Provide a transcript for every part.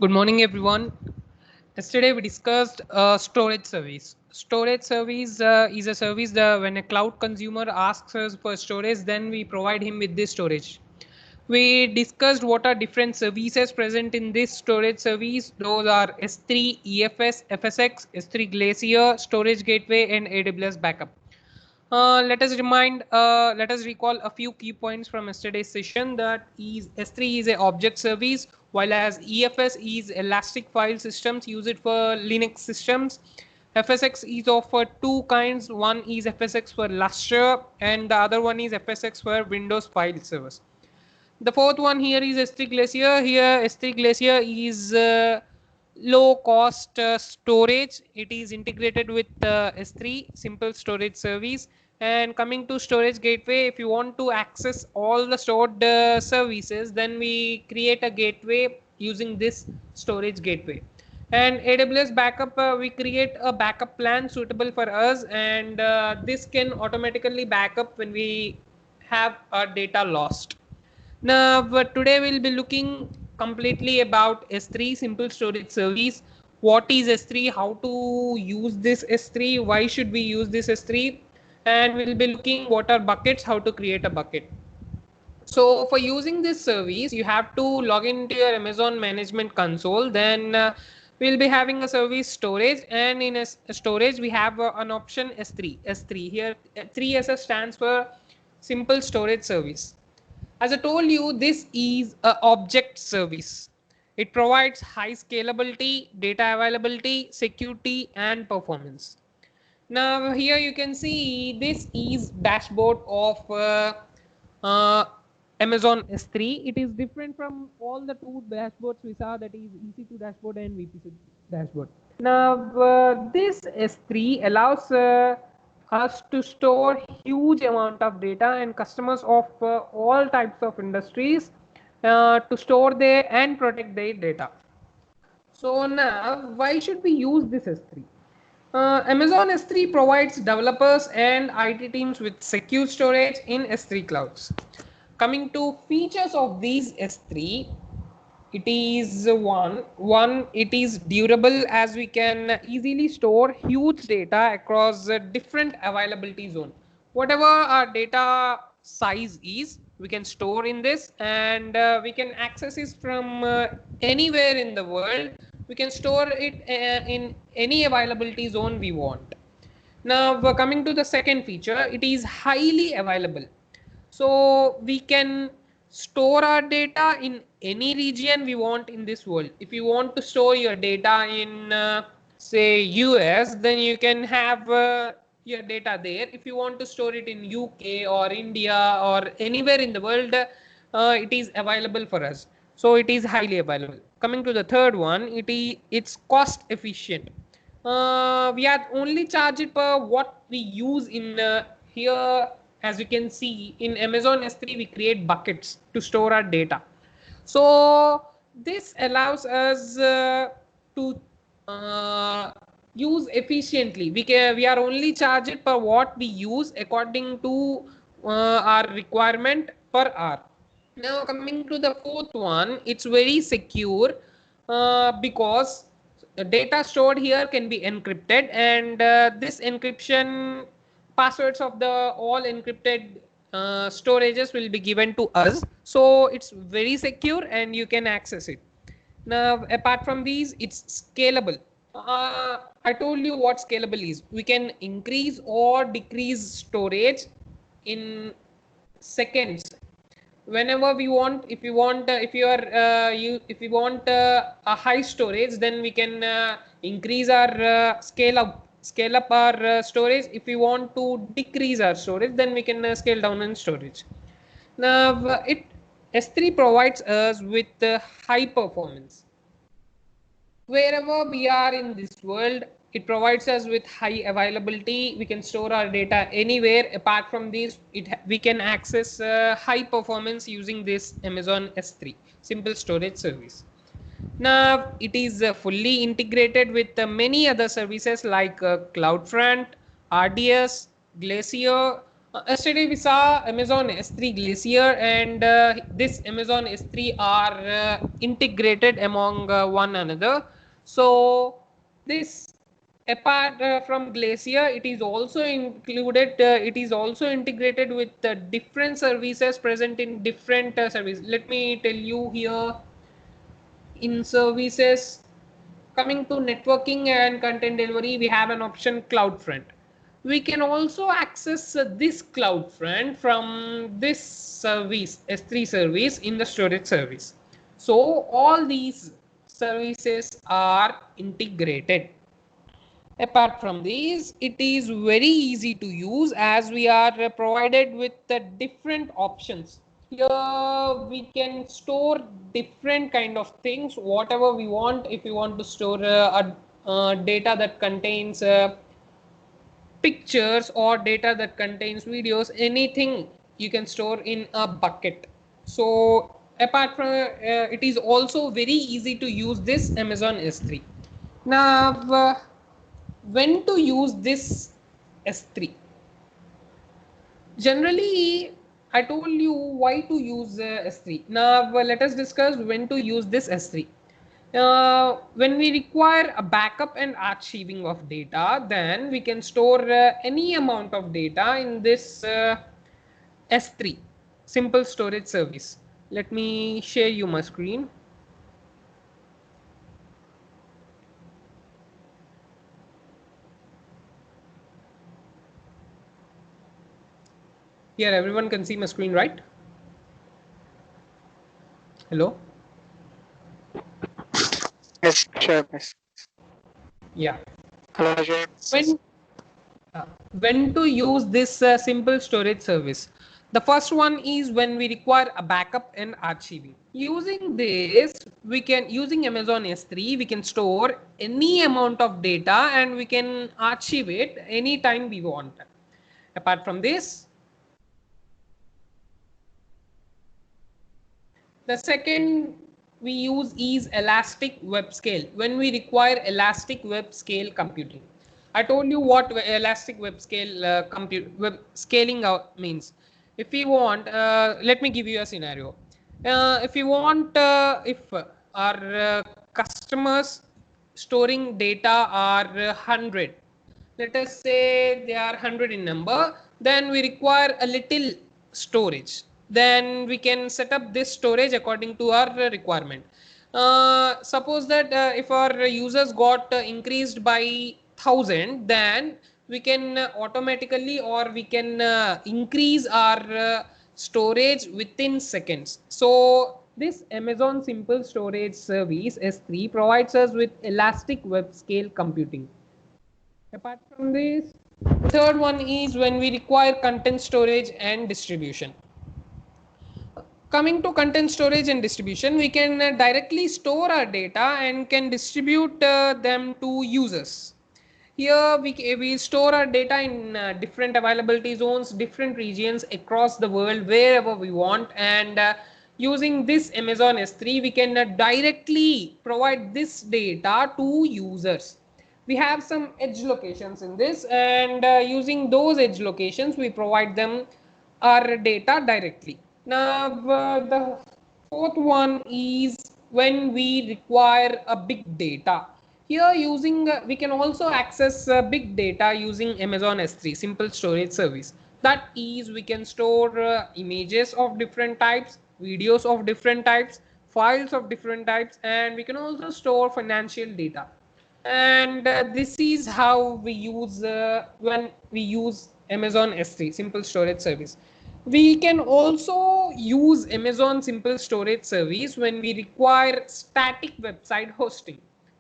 Good morning, everyone. Yesterday we discussed storage service. Storage service is a service that when a cloud consumer asks us for storage, then we provide him with this storage. We discussed what are different services present in this storage service. Those are S3, EFS, FSX, S3 Glacier, Storage Gateway, and AWS Backup. Let us recall a few key points from yesterday's session. That is S3 is a object service, while as EFS is Elastic File Systems, use it for Linux systems. FSX is of two kinds. One is FSX for Lustre, and the other one is FSX for Windows File Servers. The fourth one here is S3 Glacier. Here S3 Glacier is low cost storage. It is integrated with S3 simple storage service. And coming to storage gateway, if you want to access all the stored services, then we create a gateway using this storage gateway. And AWS backup, we create a backup plan suitable for us, and this can automatically backup when we have our data lost. Now, but today we'll be looking completely about S3 simple storage service. What is S3? How to use this S3? Why should we use this S3? And we'll be looking what are buckets, how to create a bucket. So for using this service, you have to log into your Amazon Management Console. Then we'll be having a service storage, and in a storage we have an option S3. S3 here, 3SS stands for Simple Storage Service. As I told you, this is an object service. It provides high scalability, data availability, security, and performance. Now here you can see this is dashboard of uh, Amazon S3. It is different from all the two dashboards we saw, that is EC2 dashboard and VPC dashboard. Now this S3 allows us to store huge amount of data, and customers of all types of industries to store their and protect their data. So now why should we use this S3? Amazon S3 provides developers and IT teams with secure storage in S3 clouds. Coming to features of these S3, it is one it is durable, as we can easily store huge data across different availability zone. Whatever our data size is, we can store in this, and we can access it from anywhere in the world. We can store it in any availability zone we want. Now coming to the second feature, it is highly available. So we can store our data in any region we want in this world. If you want to store your data in say US, then you can have your data there. If you want to store it in UK or India or anywhere in the world, it is available for us. So it is highly available. Coming to the third one, it's cost efficient. We are only charged per what we use in here. As you can see in Amazon S3, we create buckets to store our data. So this allows us to use efficiently. We are only charged per what we use according to our requirement per hour. Now coming to the fourth one, it's very secure because the data stored here can be encrypted, and this encryption passwords of the all encrypted storages will be given to us. So it's very secure and you can access it. Now apart from these, it's scalable. I told you what scalable is. We can increase or decrease storage in seconds whenever we want. If you want if you want a high storage, then we can increase our scale up our storage. If we want to decrease our storage, then we can scale down in storage. Now it S3 provides us with high performance. Wherever we are in this world, it provides us with high availability. We can store our data anywhere. Apart from this, we can access high performance using this Amazon S3 simple storage service. Now it is fully integrated with many other services like CloudFront, RDS, Glacier, Yesterday we saw Amazon S3 Glacier, and this Amazon S3 are integrated among one another. So this, apart from Glacier, it is also included. It is also integrated with different services present in different services. Let me tell you here. In services, coming to networking and content delivery, we have an option CloudFront. We can also access this CloudFront from this service, S3 service, in the storage service. So all these services are integrated. Apart from these, it is very easy to use as we are provided with the different options. Here we can store different kind of things, whatever we want. If we want to store data that contains pictures or data that contains videos, anything you can store in a bucket. So apart from it is also very easy to use this Amazon S3. Now when to use this S3? Generally, I told you why to use S3. Now let us discuss when to use this S3. When we require a backup and archiving of data, then we can store any amount of data in this S3 simple storage service. Let me share you my screen. Here everyone can see my screen, right? Hello? Yes, sure. Yes. Yeah. Hello, Ajay. When to use this simple storage service? The first one is when we require a backup and archiving. Using this, we can, using Amazon S3, we can store any amount of data and we can archive it anytime we want. Apart from this, the second we use is elastic web scale. When we require elastic web scale computing, I told you what elastic web scale web scaling out means. If we want, let me give you a scenario. If we want, if our customers storing data are 100, let us say they are 100 in number, then we require a little storage. Then we can set up this storage according to our requirement. Suppose that if our users got increased by 1000, then we can automatically, or we can increase our storage within seconds. So this Amazon Simple Storage Service S3 provides us with elastic web scale computing. Apart from this, the third one is when we require content storage and distribution. Coming to content storage and distribution, we can directly store our data and can distribute them to users. Here we store our data in different availability zones, different regions across the world, wherever we want. And using this Amazon S3, we can directly provide this data to users. We have some edge locations in this, and using those edge locations, we provide them our data directly. Now the fourth one is when we require a big data. Here using we can also access big data using Amazon S3 simple storage service. That is, we can store images of different types, videos of different types, files of different types, and we can also store financial data. And this is how we use when we use Amazon S3 simple storage service. We can also use Amazon simple storage service when we require static website hosting.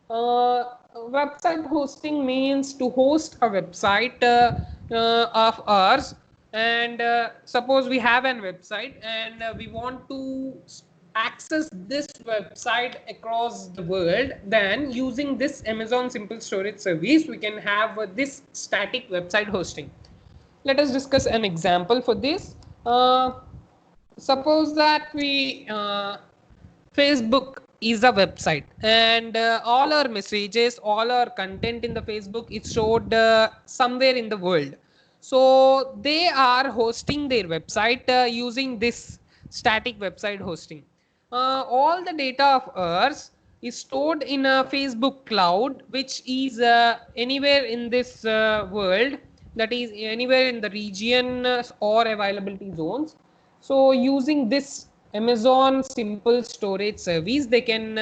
Website hosting means to host a website of ours, and suppose we have an website and we want to access this website across the world. Then using this Amazon simple storage service, we can have this static website hosting. Let us discuss an example for this. Suppose that we Facebook is a website, and all our messages, all our content in the Facebook is stored somewhere in the world. So they are hosting their website using this static website hosting. All the data of ours is stored in a Facebook cloud, which is anywhere in this world, that is anywhere in the region or availability zones. So using this Amazon Simple Storage service, they can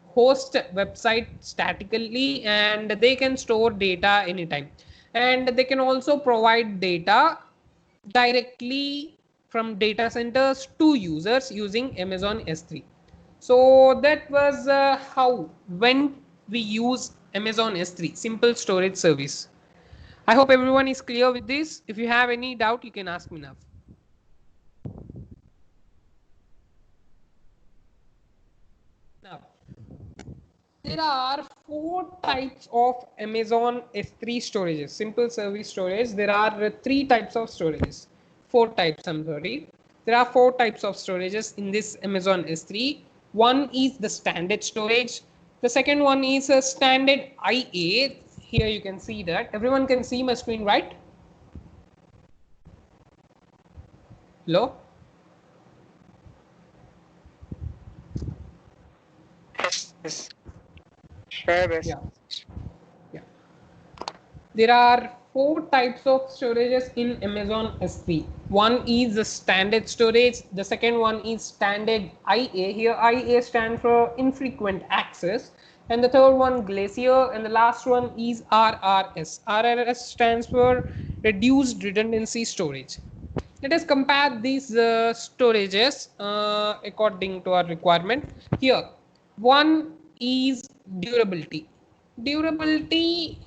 host website statically and they can store data anytime. And they can also provide data directly from data centers to users using Amazon S3. So that was when we use Amazon S3 Simple Storage Service. I hope everyone is clear with this. If you have any doubt, you can ask me now. Now, there are four types of Amazon S3 storages, simple service storage. There are three types of storages. Four types, I'm sorry. There are four types of storages in this Amazon S3. One is the standard storage. The second one is a standard IA. Here you can see that. Everyone can see my screen, right? Hello? Yes. Sure, boss. Yeah. Yeah. There are four types of storages in Amazon S3. One is the standard storage. The second one is standard IA. Here IA stands for infrequent access. And the third one Glacier. And the last one is RRS. RRS stands for reduced redundancy storage. Let us compare these storages according to our requirement. Here, one is durability. Durability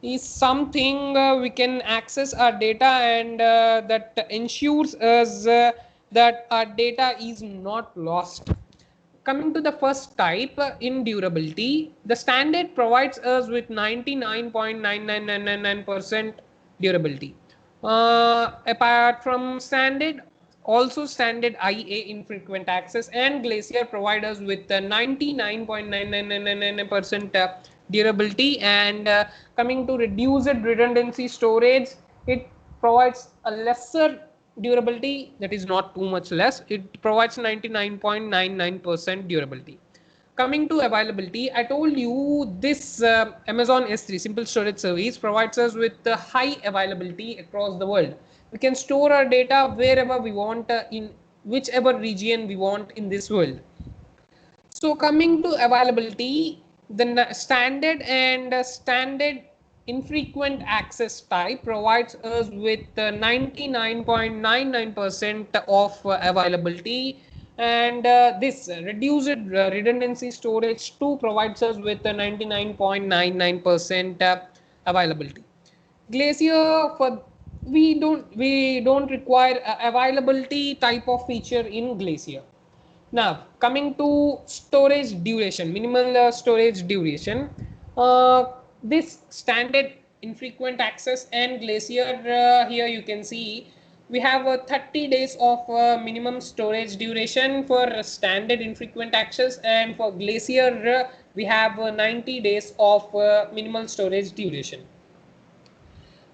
is something we can access our data and that ensures us that our data is not lost. Coming to the first type, in durability, the standard provides us with 99.99999% durability. Apart from standard, also standard IA infrequent access and Glacier provide us with 99.99999% durability. And coming to reduced redundancy storage, it provides a lesser durability, that is not too much less. It provides 99.99% durability. Coming to availability, I told you this Amazon S3 simple storage service provides us with high availability across the world. We can store our data wherever we want, in whichever region we want in this world. So coming to availability, the standard and standard infrequent access type provides us with 99.99% of availability, and this reduced redundancy storage too provides us with 99.99% availability. Glacier, for we don't require availability type of feature in Glacier. Now, coming to storage duration, minimal storage duration, this standard infrequent access and Glacier, here you can see we have 30 days of minimum storage duration for standard infrequent access, and for Glacier we have 90 days of minimal storage duration.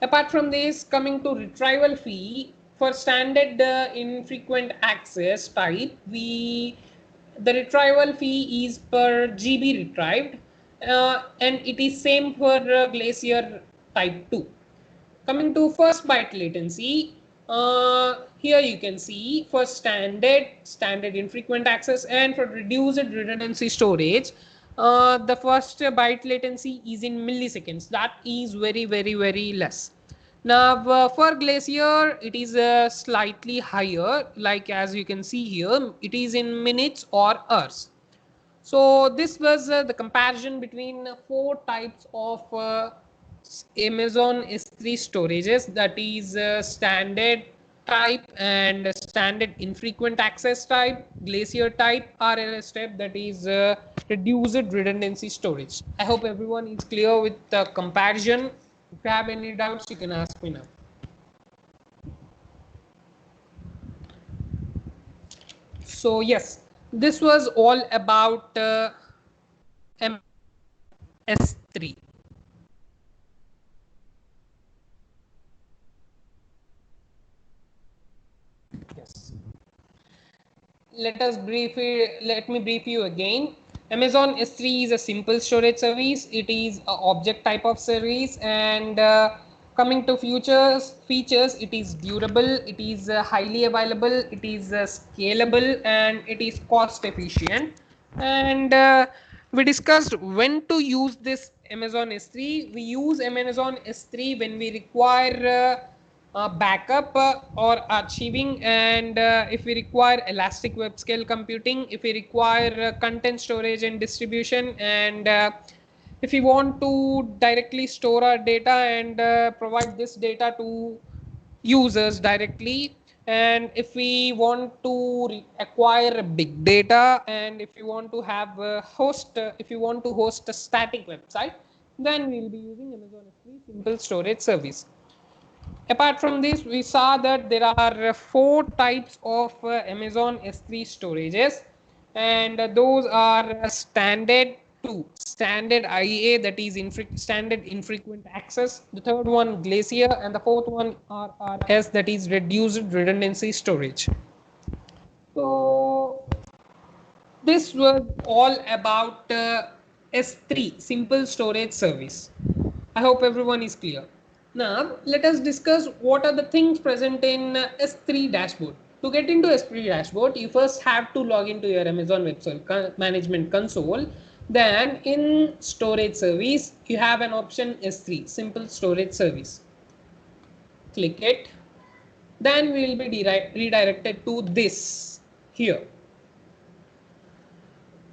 Apart from this, coming to retrieval fee, for standard infrequent access type, the retrieval fee is per GB retrieved, and it is same for Glacier type 2. Coming to first byte latency, here you can see for standard infrequent access and for reduced redundancy storage, the first byte latency is in milliseconds. That is very less. Now for Glacier, it is slightly higher, like as you can see here, it is in minutes or hours. So this was the comparison between four types of Amazon S3 storages, that is standard type and standard infrequent access type, Glacier type, RLS type, that is reduced redundancy storage. I hope everyone is clear with the comparison. If you have any doubts, you can ask me now. So yes, this was all about S3. let me brief you again. Amazon S3 is a simple storage service. It is a object type of service, and coming to features, it is durable, it is highly available, it is scalable, and it is cost efficient. And we discussed when to use this Amazon S3. We use Amazon S3 when we require backup or archiving, and if we require elastic web scale computing, if we require content storage and distribution, and if we want to directly store our data and provide this data to users directly, and if we want to acquire big data, and if you want to have a host if you want to host a static website, then we'll be using Amazon S3 simple storage service. Apart from this, we saw that there are four types of Amazon S3 storages, and those are standard 2, standard IA, that is standard infrequent access. The third one, Glacier, and the fourth one, RRS, that is reduced redundancy storage. So this was all about S3 simple storage service. I hope everyone is clear. Now let us discuss what are the things present in S3 dashboard. To get into S3 dashboard, you first have to log into your Amazon Web Management Console. Then in storage service, you have an option S3 simple storage service. Click it. Then we will be redirected to this here.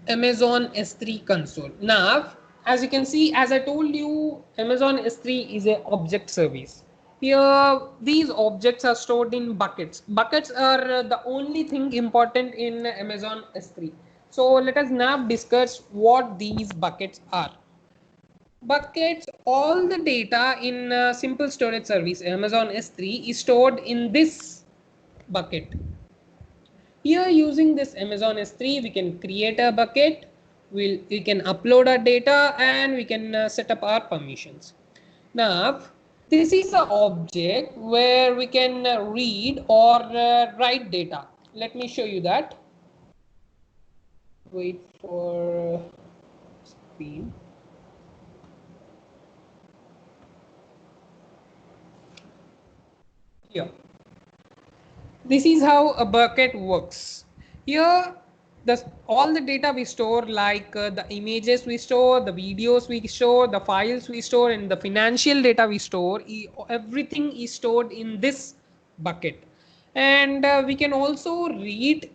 Amazon S3 console. Now, as you can see, as I told you, Amazon S3 is a object service. Here, these objects are stored in buckets. Buckets are the only thing important in Amazon S3. So let us now discuss what these buckets are. Buckets, all the data in simple storage service Amazon S3 is stored in this bucket. Here using this Amazon S3, we can create a bucket, we can upload our data, and we can set up our permissions. Now, this is an object where we can read or write data. Let me show you that. Wait for screen. Here. This is how a bucket works. Here, all the data we store, like the images we store, the videos we store, the files we store, and the financial data we store, everything is stored in this bucket. And we can also read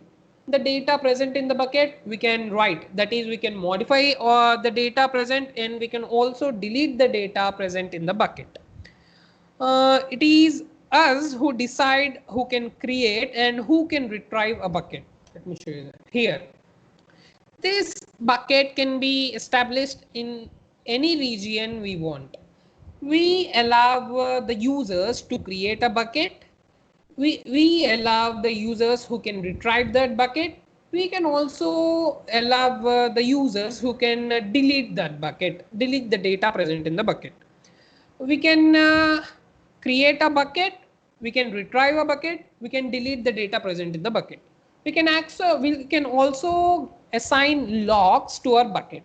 the data present in the bucket. We can write, that is, we can modify the data present, and we can also delete the data present in the bucket. It is us who decide who can create and who can retrieve a bucket. Let me show you that here. This bucket can be established in any region we want. We allow the users to create a bucket. We allow the users who can retrieve that bucket. We can also allow the users who can delete that bucket, delete the data present in the bucket. We can create a bucket, we can retrieve a bucket, we can delete the data present in the bucket. We can also assign logs to our bucket.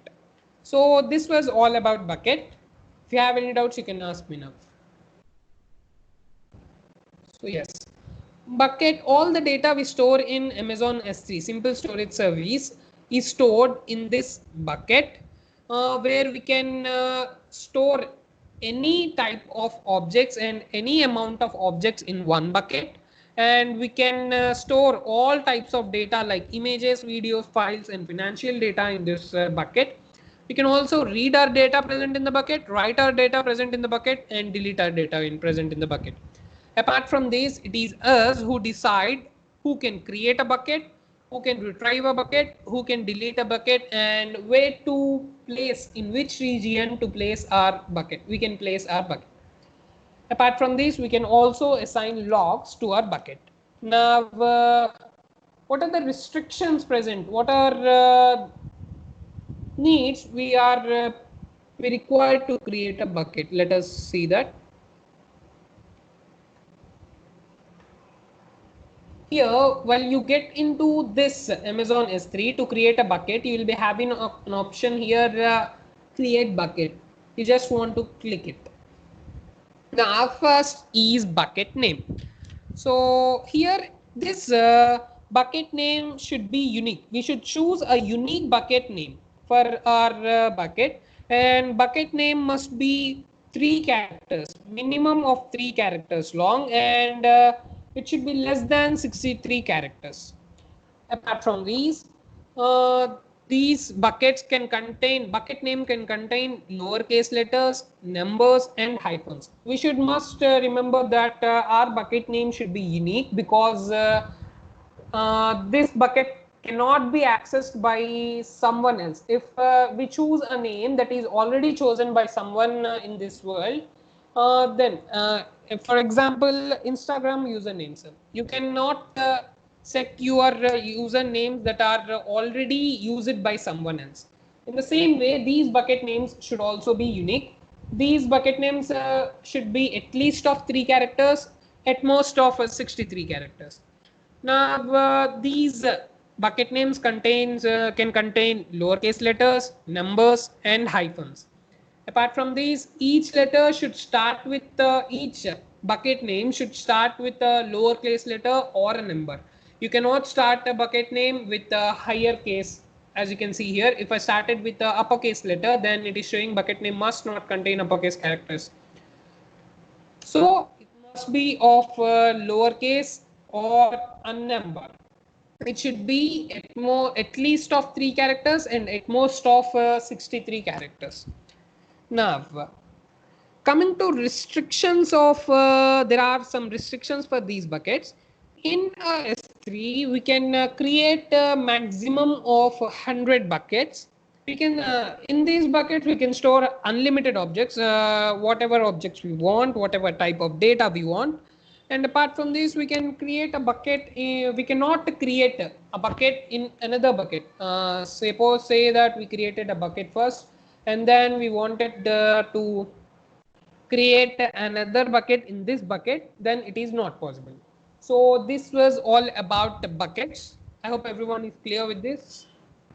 So this was all about bucket. If you have any doubts, you can ask me now. So yes, bucket, all the data we store in Amazon S3 simple storage service is stored in this bucket, where we can store any type of objects and any amount of objects in one bucket, and we can store all types of data like images, videos, files, and financial data in this bucket. We can also read our data present in the bucket, write our data present in the bucket, and delete our data present in the bucket. Apart from this, it is us who decide who can create a bucket, who can retrieve a bucket, who can delete a bucket, and where to place, in which region to place our bucket. We can place our bucket. Apart from this, we can also assign logs to our bucket. Now, what are the restrictions present? What are needs we required to create a bucket? Let us see that. here, while you get into this Amazon S3 to create a bucket, you will be having an option here, create bucket. You just want to click it. Now first is bucket name. So here this bucket name should be unique. We should choose a unique bucket name for our bucket, and bucket name must be 3 characters, minimum of 3 characters long, and it should be less than 63 characters. Apart from these buckets can contain, bucket name can contain lowercase letters, numbers, and hyphens. We should must remember that our bucket name should be unique, because this bucket cannot be accessed by someone else. If we choose a name that is already chosen by someone in this world, then if, for example, Instagram usernames, you cannot set your usernames that are already used by someone else. In the same way, these bucket names should also be unique. These bucket names should be at least of 3 characters, at most of 63 characters. Now, these bucket names can contain lowercase letters, numbers, and hyphens. Apart from these, each letter should start with each bucket name should start with a lowercase letter or a number. You cannot start a bucket name with a higher case. As you can see here, if I started with the uppercase letter, then it is showing bucket name must not contain uppercase characters. So it must be of lowercase or a number. It should be at least of 3 characters and at most of 63 characters. Now, coming to restrictions of, there are some restrictions for these buckets. In S3, we can create a maximum of 100 buckets. We can, in these buckets, we can store unlimited objects, whatever objects we want, whatever type of data we want. And apart from this, we can create a bucket. We cannot create a bucket in another bucket. Suppose say that we created a bucket first, and then we wanted to create another bucket in this bucket, then it is not possible. So this was all about the buckets. I hope everyone is clear with this.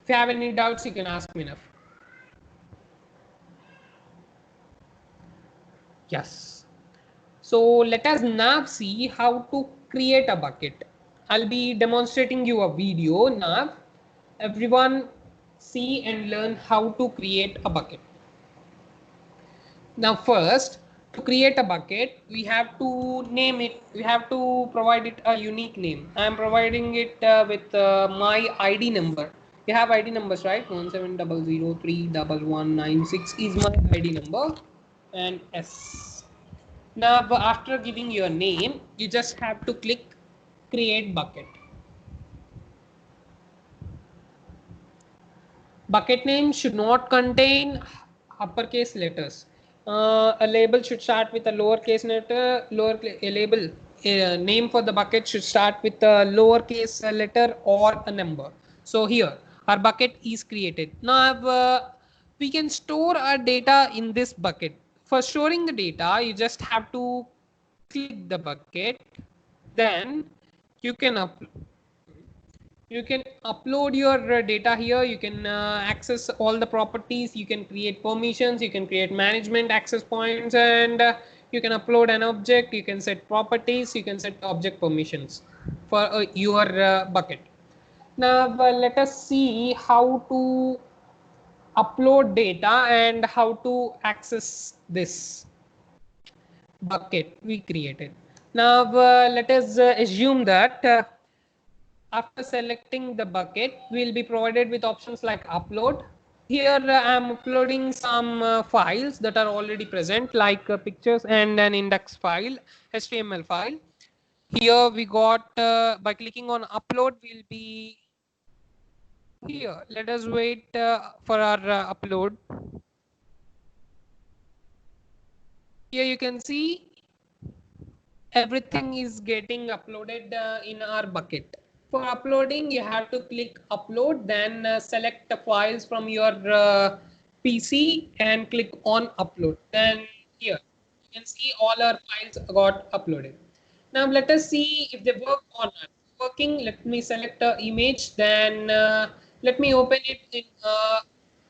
If you have any doubts, you can ask me now. Yes. So let us now see how to create a bucket. I'll be demonstrating you a video now. Everyone see and learn how to create a bucket. Now first, to create a bucket, we have to name it. We have to provide it a unique name. I am providing it with my ID number. You have ID numbers, right? 1700311196 is my ID number, and S. Now after giving your name, you just have to click create bucket. Bucket name should not contain uppercase letters. A label should start with a lowercase letter. A label, name for the bucket should start with a lowercase letter or a number. So here our bucket is created. Now we can store our data in this bucket. For storing the data, you just have to click the bucket. Then you can upload your data here. You can access all the properties. You can create permissions. You can create management access points, and you can upload an object. You can set properties. You can set object permissions for your bucket. Now let us see how to upload data and how to access this bucket we created. Now let us assume that after selecting the bucket, we'll be provided with options like upload. Here I'm uploading some files that are already present, like pictures and an index file, HTML file. Here we got, by clicking on upload, we'll be here. Let us wait for our upload. Here you can see everything is getting uploaded in our bucket. For uploading, you have to click upload, then select the files from your PC and click on upload. Then here you can see all our files got uploaded. Now let us see if they work or not. working. Let me select an image, then let me open it in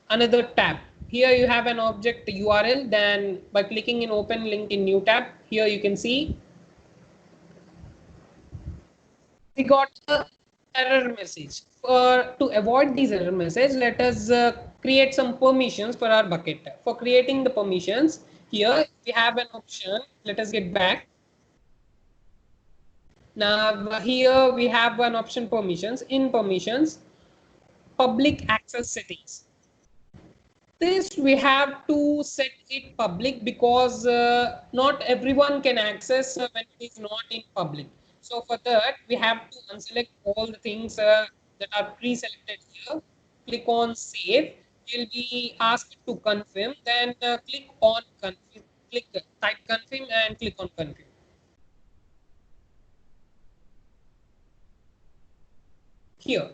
another tab. Here you have an object URL, then by clicking in open link in new tab, here you can see we got a error message. To avoid these error message, let us create some permissions for our bucket. For creating the permissions, here we have an option. Let us get back. Now here we have one option, permissions. In permissions, public access settings. This we have to set it public because not everyone can access when it is not in public. So for that, we have to unselect all the things that are pre-selected here. Click on save. You'll be asked to confirm. Then click on confirm. Type confirm and click on confirm. Here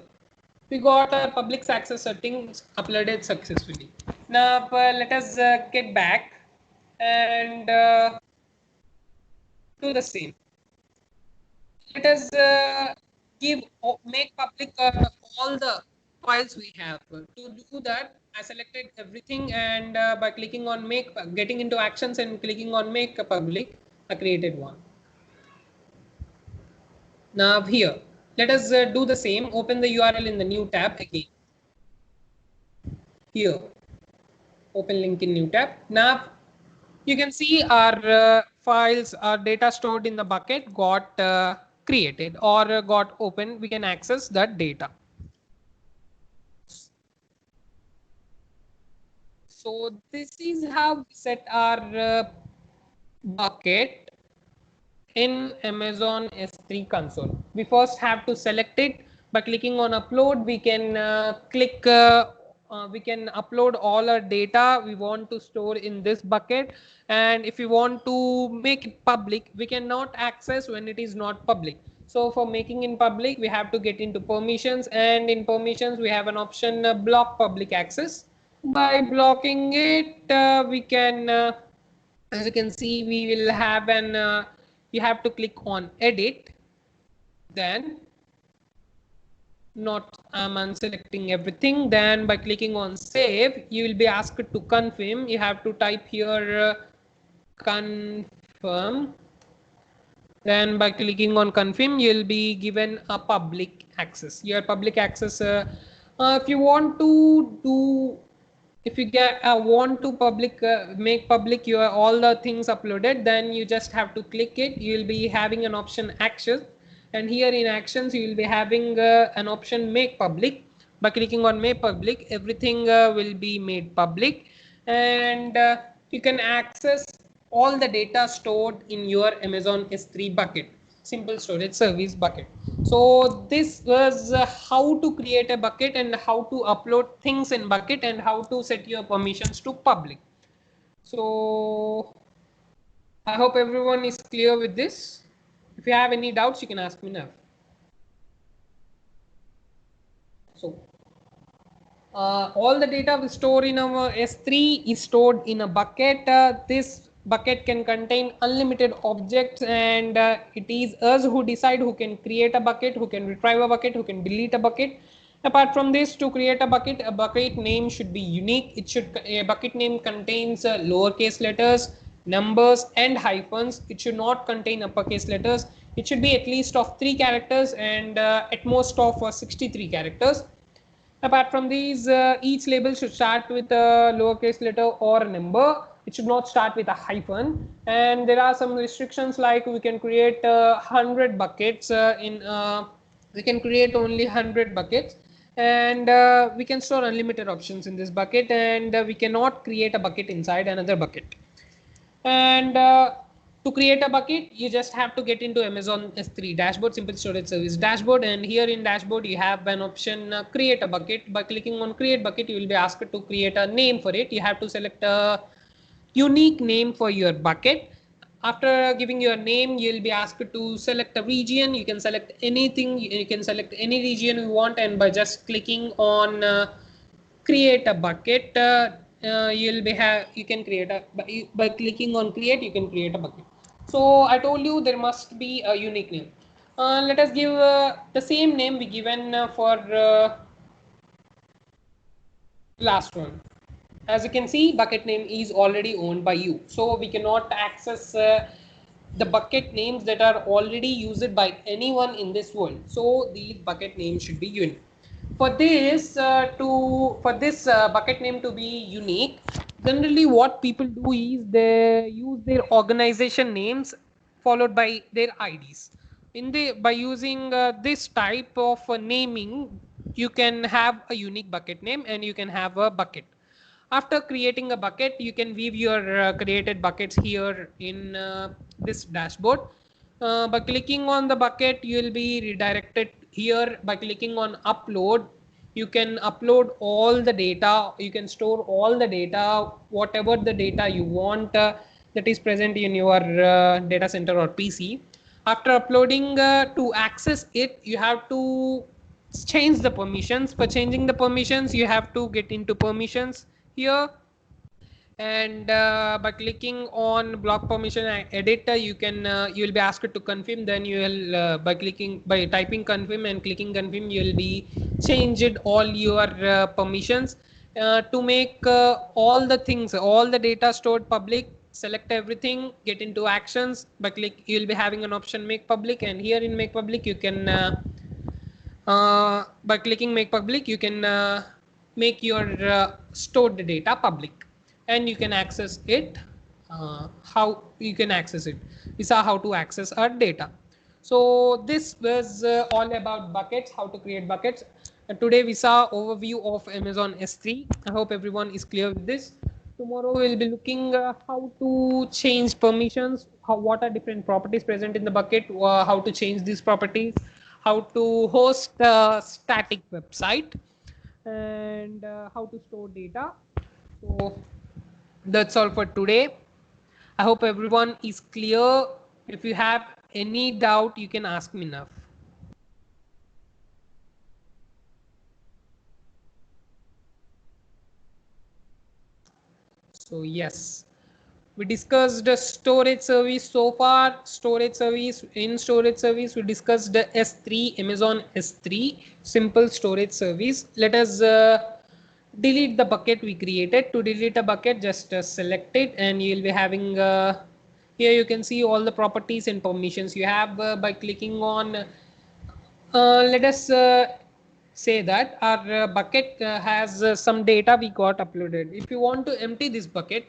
we got our public access settings uploaded successfully. Now let us get back and do the same. Let us make public all the files we have. To do that, I selected everything, and by clicking on getting into actions and clicking on make public, I created one. Now here, let us do the same. Open the URL in the new tab again. Here, open link in new tab. Now you can see our files, our data stored in the bucket got created or got opened. We can access that data. So this is how we set our bucket in Amazon S3 console. We first have to select it by clicking on upload. We can we can upload all our data we want to store in this bucket, and if we want to make it public, we cannot access when it is not public. So for making in public, we have to get into permissions, and in permissions we have an option block public access. By blocking it, we can as you can see, we will have an you have to click on edit, then not I'm unselecting everything. Then by clicking on save, you will be asked to confirm. You have to type here confirm. Then by clicking on confirm, you'll be given a public access. Your public access, if you want to do, if you want to make public your all the things uploaded, then you just have to click it. You'll be having an option action, and here in actions you will be having an option make public. By clicking on make public, everything will be made public, and you can access all the data stored in your Amazon S3 bucket, simple storage service bucket. So this was how to create a bucket and how to upload things in bucket and how to set your permissions to public. So I hope everyone is clear with this. If you have any doubts, you can ask me now. So all the data we store in our S3 is stored in a bucket. This bucket can contain unlimited objects, and it is us who decide who can create a bucket, who can retrieve a bucket, who can delete a bucket. Apart from this, to create a bucket name should be unique. A bucket name contains lowercase letters, numbers, and hyphens. It should not contain uppercase letters. It should be at least of 3 characters and at most of 63 characters. Apart from these, each label should start with a lowercase letter or a number. It should not start with a hyphen. And there are some restrictions, like we can create 100 buckets we can create only 100 buckets, and we can store unlimited options in this bucket, and we cannot create a bucket inside another bucket. And to create a bucket, you just have to get into Amazon S3 dashboard, simple storage service dashboard, and here in dashboard you have an option create a bucket. By clicking on create bucket, you will be asked to create a name for it. You have to select a unique name for your bucket. After giving your name, you will be asked to select a region. You can select anything, you can select any region you want, and by just clicking on create a bucket, you can create a by clicking on create, you can create a bucket. So I told you there must be a unique name. Let us give the same name we given for last one. As you can see, bucket name is already owned by you, so we cannot access the bucket names that are already used by anyone in this world. So these bucket names should be unique. For this bucket name to be unique, generally what people do is they use their organization names followed by their IDs. By using this type of naming, you can have a unique bucket name and you can have a bucket. After creating a bucket, you can view your created buckets here in this dashboard. By clicking on the bucket, you will be redirected here. By clicking on upload, you can upload all the data. You can store all the data, whatever the data you want that is present in your data center or PC. After uploading, to access it, you have to change the permissions. For changing the permissions, you have to get into permissions here, and by clicking on block permission editor, you will be asked to confirm. Then you will by typing confirm and clicking confirm, you will be changed all your permissions to make all the data stored public. Select everything, get into actions. By click, you will be having an option make public, and here in make public, you can by clicking make public, you can make your stored data public, and you can access it. How you can access it? We saw how to access our data. So this was all about buckets, how to create buckets. Today we saw overview of Amazon S3. I hope everyone is clear with this. Tomorrow we'll be looking how to change permissions, what are different properties present in the bucket, how to change these properties, how to host a static website, and how to store data. So that's all for today. I hope everyone is clear. If you have any doubt, you can ask me now. So yes, we discussed the storage service so far. Storage service, in storage service, we discussed the S3, Amazon S3, simple storage service. Let us delete the bucket we created. To delete a bucket, just select it, and you will be having here you can see all the properties and permissions you have by clicking on let us say that our bucket has some data we got uploaded. If you want to empty this bucket,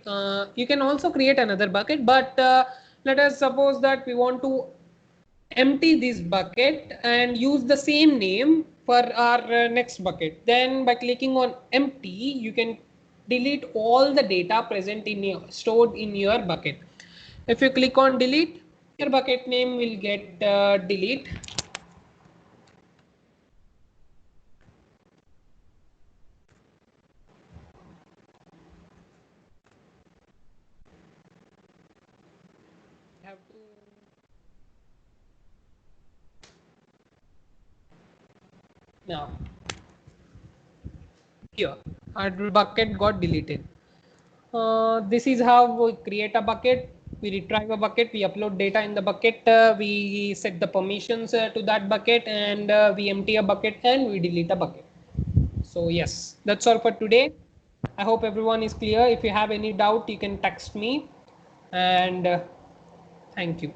you can also create another bucket, but let us suppose that we want to empty this bucket and use the same name for our next bucket. Then by clicking on empty, you can delete all the data present in your stored in your bucket. If you click on delete, your bucket name will get delete. Have to now here our bucket got deleted. This is how we create a bucket. We retrieve a bucket, we upload data in the bucket, we set the permissions to that bucket, and we empty a bucket and we delete a bucket. So yes, that's all for today. I hope everyone is clear. If you have any doubt, you can text me, and thank you.